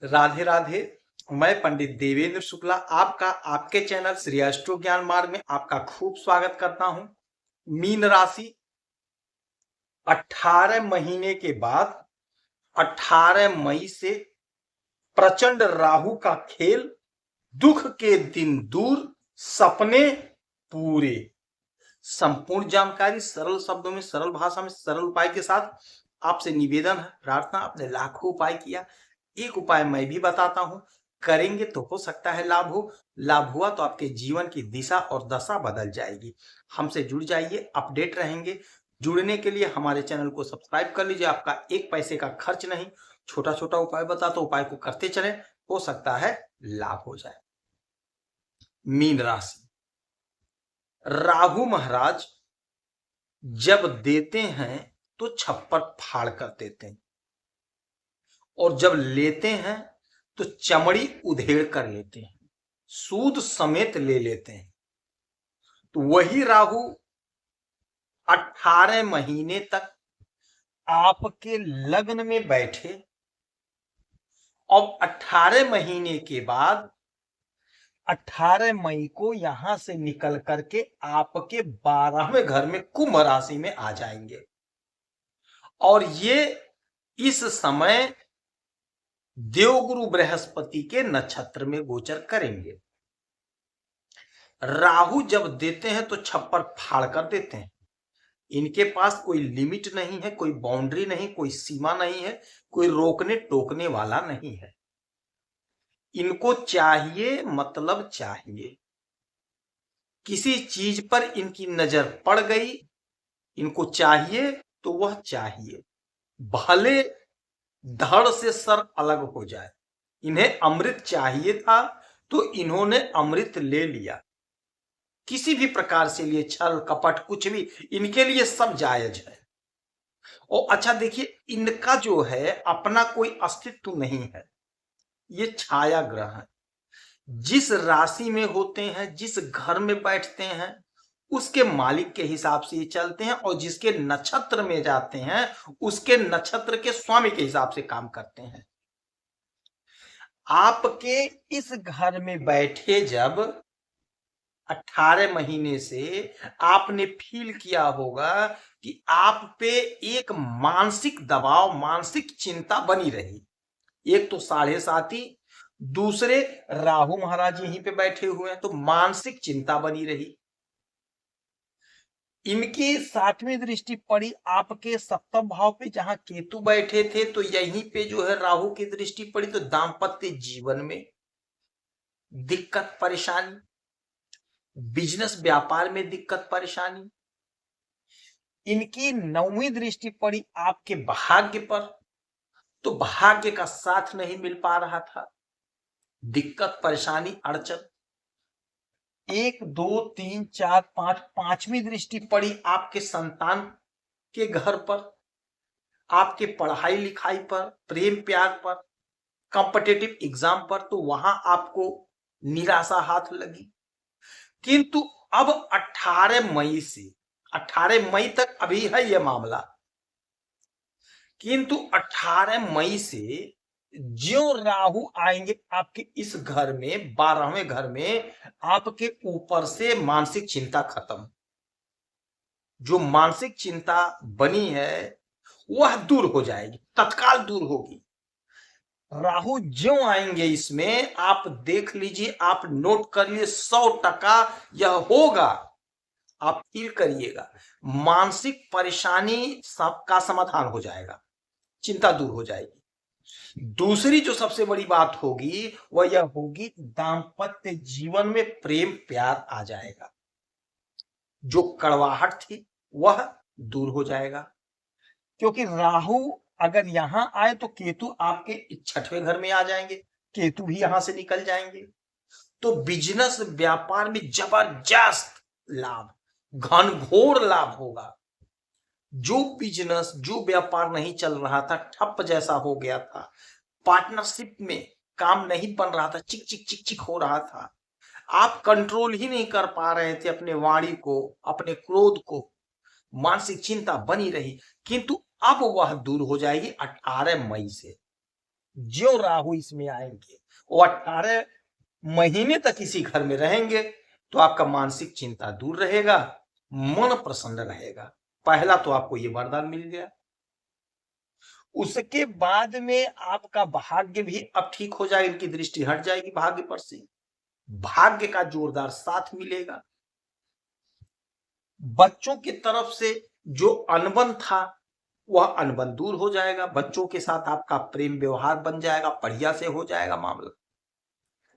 राधे राधे। मैं पंडित देवेंद्र शुक्ला आपका आपके चैनल श्री अष्टो ज्ञान मार्ग में आपका खूब स्वागत करता हूं। मीन राशि 18 महीने के बाद 18 मई से प्रचंड राहु का खेल, दुख के दिन दूर, सपने पूरे। संपूर्ण जानकारी सरल शब्दों में, सरल भाषा में, सरल उपाय के साथ आपसे निवेदन है, प्रार्थना। आपने लाखों उपाय किया, एक उपाय मैं भी बताता हूं, करेंगे तो हो सकता है लाभ हो। लाभ हुआ तो आपके जीवन की दिशा और दशा बदल जाएगी। हमसे जुड़ जाइए, अपडेट रहेंगे। जुड़ने के लिए हमारे चैनल को सब्सक्राइब कर लीजिए, आपका एक पैसे का खर्च नहीं। छोटा छोटा उपाय बताता, उपाय को करते चले, हो सकता है लाभ हो जाए। मीन राशि, राहु महाराज जब देते हैं तो छप्पर फाड़ कर देते हैं, और जब लेते हैं तो चमड़ी उधेड़ कर लेते हैं, सूद समेत ले लेते हैं। तो वही राहु 18 महीने तक आपके लग्न में बैठे, अब 18 महीने के बाद 18 मई को यहां से निकल करके आपके 12वें घर में कुंभ राशि में आ जाएंगे, और ये इस समय देवगुरु बृहस्पति के नक्षत्र में गोचर करेंगे। राहु जब देते हैं तो छप्पर फाड़ कर देते हैं। इनके पास कोई लिमिट नहीं है, कोई बाउंड्री नहीं, कोई सीमा नहीं है, कोई रोकने टोकने वाला नहीं है। इनको चाहिए मतलब चाहिए। किसी चीज पर इनकी नजर पड़ गई, इनको चाहिए तो वह चाहिए, भले धड़ से सर अलग हो जाए। इन्हें अमृत चाहिए था तो इन्होंने अमृत ले लिया। किसी भी प्रकार से लिए, छल कपट कुछ भी, इनके लिए सब जायज है। और अच्छा देखिए, इनका जो है अपना कोई अस्तित्व नहीं है, ये छाया ग्रह है। जिस राशि में होते हैं, जिस घर में बैठते हैं, उसके मालिक के हिसाब से ये चलते हैं, और जिसके नक्षत्र में जाते हैं उसके नक्षत्र के स्वामी के हिसाब से काम करते हैं। आपके इस घर में बैठे जब 18 महीने से आपने फील किया होगा कि आप पे एक मानसिक दबाव, मानसिक चिंता बनी रही। एक तो 7.5, दूसरे राहु महाराज यहीं पे बैठे हुए हैं, तो मानसिक चिंता बनी रही। इनकी 7वीं दृष्टि पड़ी आपके 7वें भाव पे, जहां केतु बैठे थे, तो यहीं पे जो है राहु की दृष्टि पड़ी, तो दांपत्य जीवन में दिक्कत परेशानी, बिजनेस व्यापार में दिक्कत परेशानी। इनकी 9वीं दृष्टि पड़ी आपके भाग्य पर, तो भाग्य का साथ नहीं मिल पा रहा था, दिक्कत परेशानी अड़चन। 1 2 3 4 5, 5वीं दृष्टि पड़ी आपके संतान के घर पर, आपके पढ़ाई लिखाई पर, प्रेम प्यार पर, कॉम्पिटिटिव एग्जाम पर, तो वहां आपको निराशा हाथ लगी। किंतु अब 18 मई से 18 मई तक अभी है यह मामला, किंतु 18 मई से ज्यो राहु आएंगे आपके इस घर में, 12वें घर में, आपके ऊपर से मानसिक चिंता खत्म। जो मानसिक चिंता बनी है वह दूर हो जाएगी, तत्काल दूर होगी। राहु ज्यों आएंगे इसमें, आप देख लीजिए, आप नोट कर लिए, 100% यह होगा। आप फील करिएगा, मानसिक परेशानी सबका समाधान हो जाएगा, चिंता दूर हो जाएगी। दूसरी जो सबसे बड़ी बात होगी वह यह होगी, दाम्पत्य जीवन में प्रेम प्यार आ जाएगा। जो कड़वाहट थी वह दूर हो जाएगा, क्योंकि राहु अगर यहां आए तो केतु आपके 6वें घर में आ जाएंगे, केतु भी यहां से निकल जाएंगे। तो बिजनेस व्यापार में जबरदस्त लाभ, घनघोर लाभ होगा। जो बिजनेस, जो व्यापार नहीं चल रहा था, ठप जैसा हो गया था, पार्टनरशिप में काम नहीं बन रहा था, चिक चिक चिक चिक हो रहा था, आप कंट्रोल ही नहीं कर पा रहे थे अपने वाणी को, अपने क्रोध को, मानसिक चिंता बनी रही, किंतु अब वह दूर हो जाएगी 18 मई से। ज्यों राहु इसमें आएंगे, वो 18 महीने तक इसी घर में रहेंगे, तो आपका मानसिक चिंता दूर रहेगा, मन प्रसन्न रहेगा। पहला तो आपको ये वरदान मिल गया। उसके बाद में आपका भाग्य भी अब ठीक हो जाएगा, इनकी दृष्टि हट जाएगी भाग्य पर से, भाग्य का जोरदार साथ मिलेगा। बच्चों की तरफ से जो अनबन था वह अनबन दूर हो जाएगा, बच्चों के साथ आपका प्रेम व्यवहार बन जाएगा, बढ़िया से हो जाएगा मामला।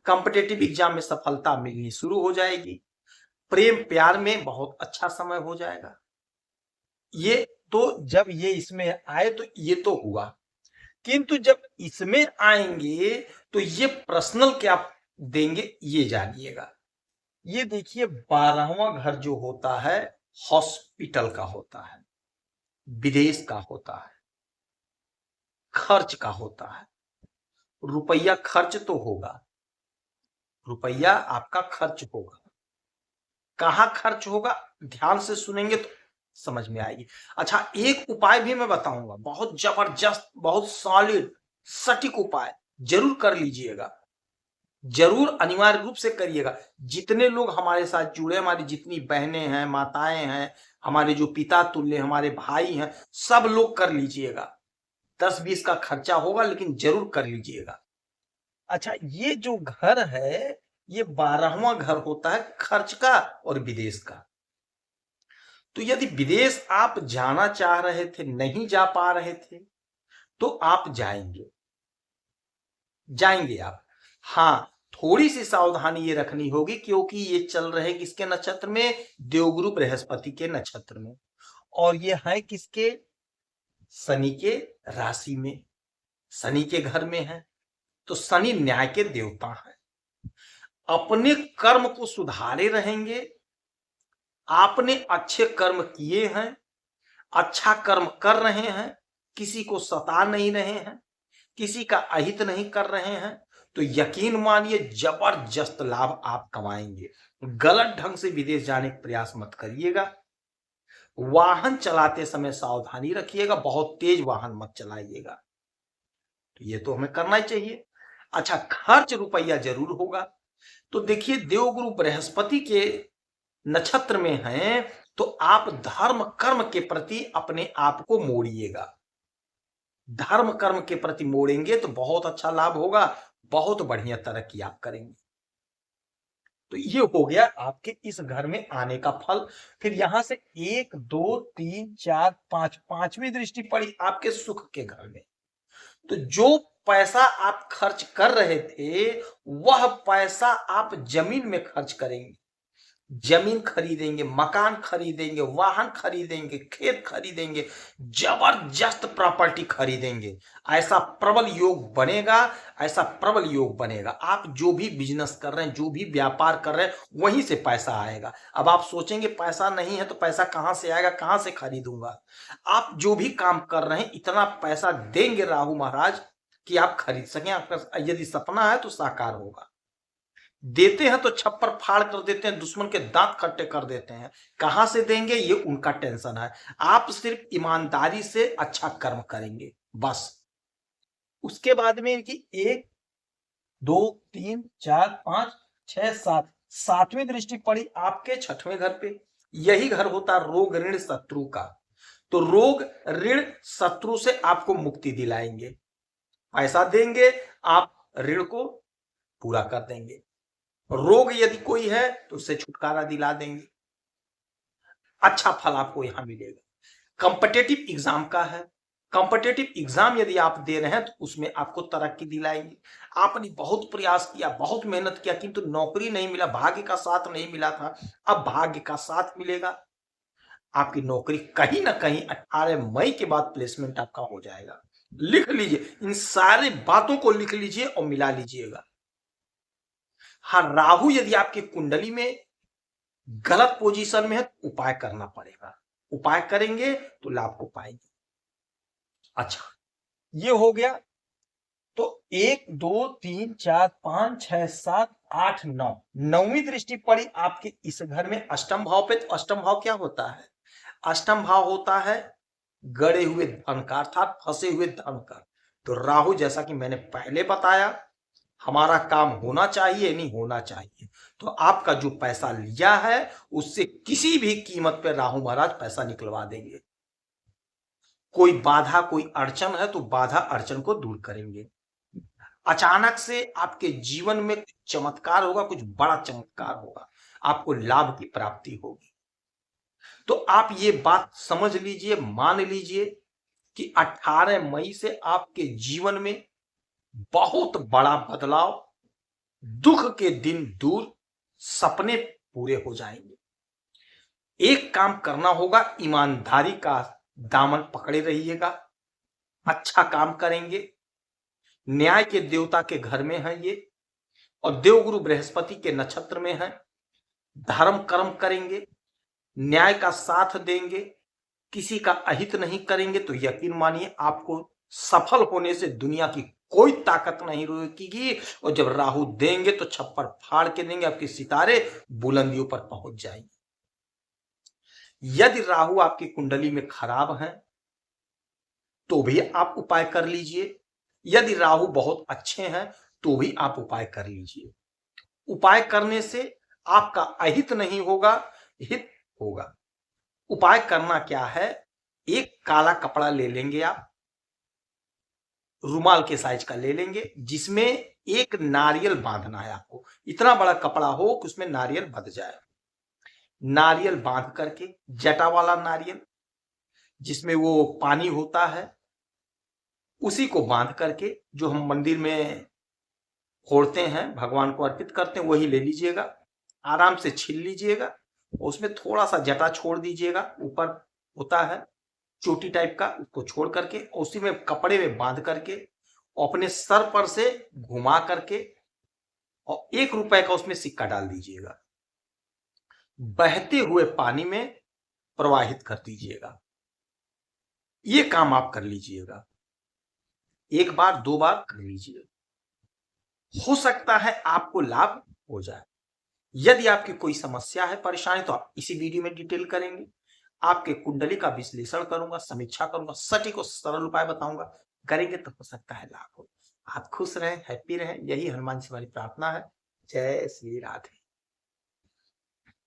कॉम्पिटेटिव एग्जाम में सफलता मिलनी शुरू हो जाएगी, प्रेम प्यार में बहुत अच्छा समय हो जाएगा। ये तो जब ये इसमें आए तो ये तो हुआ, किंतु जब इसमें आएंगे तो ये पर्सनल क्या देंगे ये जानिएगा। ये देखिए 12वां घर जो होता है हॉस्पिटल का होता है, विदेश का होता है, खर्च का होता है। रुपया खर्च तो होगा, रुपया आपका खर्च होगा। कहां खर्च होगा ध्यान से सुनेंगे तो समझ में आएगी। अच्छा, एक उपाय भी मैं बताऊंगा, बहुत जबरदस्त, बहुत सॉलिड सटीक उपाय, जरूर कर लीजिएगा, जरूर अनिवार्य रूप से करिएगा। जितने लोग हमारे साथ जुड़े, हमारी जितनी बहनें हैं, माताएं हैं, हमारे जो पिता तुल्य हमारे भाई हैं, सब लोग कर लीजिएगा। 10-20 का खर्चा होगा लेकिन जरूर कर लीजिएगा। अच्छा, ये जो घर है ये 12वां घर होता है खर्च का और विदेश का। तो यदि विदेश आप जाना चाह रहे थे, नहीं जा पा रहे थे, तो आप जाएंगे, जाएंगे आप। हाँ, थोड़ी सी सावधानी ये रखनी होगी क्योंकि ये चल रहे किसके नक्षत्र में, देवगुरु बृहस्पति के नक्षत्र में, और ये है किसके, शनि के राशि में, शनि के घर में है। तो शनि न्याय के देवता है, अपने कर्म को सुधारे रहेंगे। आपने अच्छे कर्म किए हैं, अच्छा कर्म कर रहे हैं, किसी को सता नहीं रहे हैं, किसी का अहित नहीं कर रहे हैं, तो यकीन मानिए जबरदस्त लाभ आप कमाएंगे। गलत ढंग से विदेश जाने का प्रयास मत करिएगा। वाहन चलाते समय सावधानी रखिएगा, बहुत तेज वाहन मत चलाइएगा, तो ये तो हमें करना ही चाहिए। अच्छा, खर्च रुपया जरूर होगा। तो देखिए देवगुरु बृहस्पति के नक्षत्र में हैं, तो आप धर्म कर्म के प्रति अपने आप को मोड़िएगा। धर्म कर्म के प्रति मोड़ेंगे तो बहुत अच्छा लाभ होगा, बहुत बढ़िया तरक्की आप करेंगे। तो ये हो गया आपके इस घर में आने का फल। फिर यहां से 1 2 3 4 5, पांचवी दृष्टि पड़ी आपके सुख के घर में। तो जो पैसा आप खर्च कर रहे थे वह पैसा आप जमीन में खर्च करेंगे, जमीन खरीदेंगे, मकान खरीदेंगे, वाहन खरीदेंगे, खेत खरीदेंगे, जबरदस्त प्रॉपर्टी खरीदेंगे। ऐसा प्रबल योग बनेगा, ऐसा प्रबल योग बनेगा। आप जो भी बिजनेस कर रहे हैं, जो भी व्यापार कर रहे हैं, वहीं से पैसा आएगा। अब आप सोचेंगे पैसा नहीं है तो पैसा कहां से आएगा, कहां से खरीदूंगा। आप जो भी काम कर रहे हैं इतना पैसा देंगे राहु महाराज कि आप खरीद सकें। आपका यदि सपना है तो साकार होगा। देते हैं तो छप्पर फाड़ कर देते हैं, दुश्मन के दांत खट्टे कर देते हैं। कहां से देंगे ये उनका टेंशन है। आप सिर्फ ईमानदारी से अच्छा कर्म करेंगे बस। उसके बाद में इनकी 1 2 3 4 5 6 7, सातवीं दृष्टि पड़ी आपके छठवें घर पे। यही घर होता रोग ऋण शत्रु का। तो रोग ऋण शत्रु से आपको मुक्ति दिलाएंगे, पैसा देंगे, आप ऋण को पूरा कर देंगे। रोग यदि कोई है तो उससे छुटकारा दिला देंगे। अच्छा फल आपको यहां मिलेगा। कॉम्पिटेटिव एग्जाम का है, कॉम्पिटेटिव एग्जाम यदि आप दे रहे हैं तो उसमें आपको तरक्की दिलाएंगे। आपने बहुत प्रयास किया, बहुत मेहनत किया, किंतु नौकरी नहीं मिला, भाग्य का साथ नहीं मिला था, अब भाग्य का साथ मिलेगा। आपकी नौकरी कहीं ना कहीं 18 मई के बाद प्लेसमेंट आपका हो जाएगा। लिख लीजिए, इन सारी बातों को लिख लीजिए और मिला लीजिएगा। हाँ, राहु यदि आपकी कुंडली में गलत पोजीशन में है तो उपाय करना पड़ेगा, उपाय करेंगे तो लाभ को पाएंगे। अच्छा, ये हो गया। तो 1 2 3 4 5 6 7 8 9, नौवीं दृष्टि पड़ी आपके इस घर में अष्टम भाव पे। तो अष्टम भाव क्या होता है, अष्टम भाव होता है गड़े हुए धन का, अर्थात फंसे हुए धन का। तो राहु, जैसा कि मैंने पहले बताया, हमारा काम होना चाहिए नहीं होना चाहिए, तो आपका जो पैसा लिया है उससे किसी भी कीमत पे राहु महाराज पैसा निकलवा देंगे। कोई बाधा, कोई अड़चन है तो बाधा अड़चन को दूर करेंगे। अचानक से आपके जीवन में चमत्कार होगा, कुछ बड़ा चमत्कार होगा, आपको लाभ की प्राप्ति होगी। तो आप ये बात समझ लीजिए, मान लीजिए कि 18 मई से आपके जीवन में बहुत बड़ा बदलाव, दुख के दिन दूर, सपने पूरे हो जाएंगे। एक काम करना होगा, ईमानदारी का दामन पकड़े रहिएगा, अच्छा काम करेंगे। न्याय के देवता के घर में है ये, और देवगुरु बृहस्पति के नक्षत्र में है। धर्म कर्म करेंगे, न्याय का साथ देंगे, किसी का अहित नहीं करेंगे, तो यकीन मानिए आपको सफल होने से दुनिया की कोई ताकत नहीं रोकेगी। और जब राहु देंगे तो छप्पर फाड़ के देंगे, आपके सितारे बुलंदियों पर पहुंच जाएंगे। यदि राहु आपकी कुंडली में खराब है तो भी आप उपाय कर लीजिए। यदि राहु बहुत अच्छे हैं तो भी आप उपाय कर लीजिए। उपाय करने से आपका अहित नहीं होगा, हित होगा। उपाय करना क्या है, एक काला कपड़ा ले लेंगे आप, रुमाल के साइज का ले लेंगे, जिसमें एक नारियल बांधना है आपको। इतना बड़ा कपड़ा हो कि उसमें नारियल बंध जाए। नारियल बांध करके, जटा वाला नारियल जिसमें वो पानी होता है, उसी को बांध करके, जो हम मंदिर में फोड़ते हैं, भगवान को अर्पित करते हैं, वही ले लीजिएगा। आराम से छील लीजिएगा, उसमें थोड़ा सा जटा छोड़ दीजिएगा, ऊपर होता है चोटी टाइप का, उसको छोड़ करके उसी में कपड़े में बांध करके अपने सर पर से घुमा करके और 1 रुपए का उसमें सिक्का डाल दीजिएगा। बहते हुए पानी में प्रवाहित कर दीजिएगा। ये काम आप कर लीजिएगा, 1 बार 2 बार कर लीजिए, हो सकता है आपको लाभ हो जाए। यदि आपकी कोई समस्या है, परेशानी, तो आप इसी वीडियो में डिटेल करेंगे। आपके कुंडली का विश्लेषण करूंगा, समीक्षा करूंगा, सटीक और सरल उपाय बताऊंगा। करेंगे तो हो सकता है लाभ हो। आप खुश रहें, हैप्पी रहें, यही हनुमान जी से हमारी प्रार्थना है। जय श्री राधे।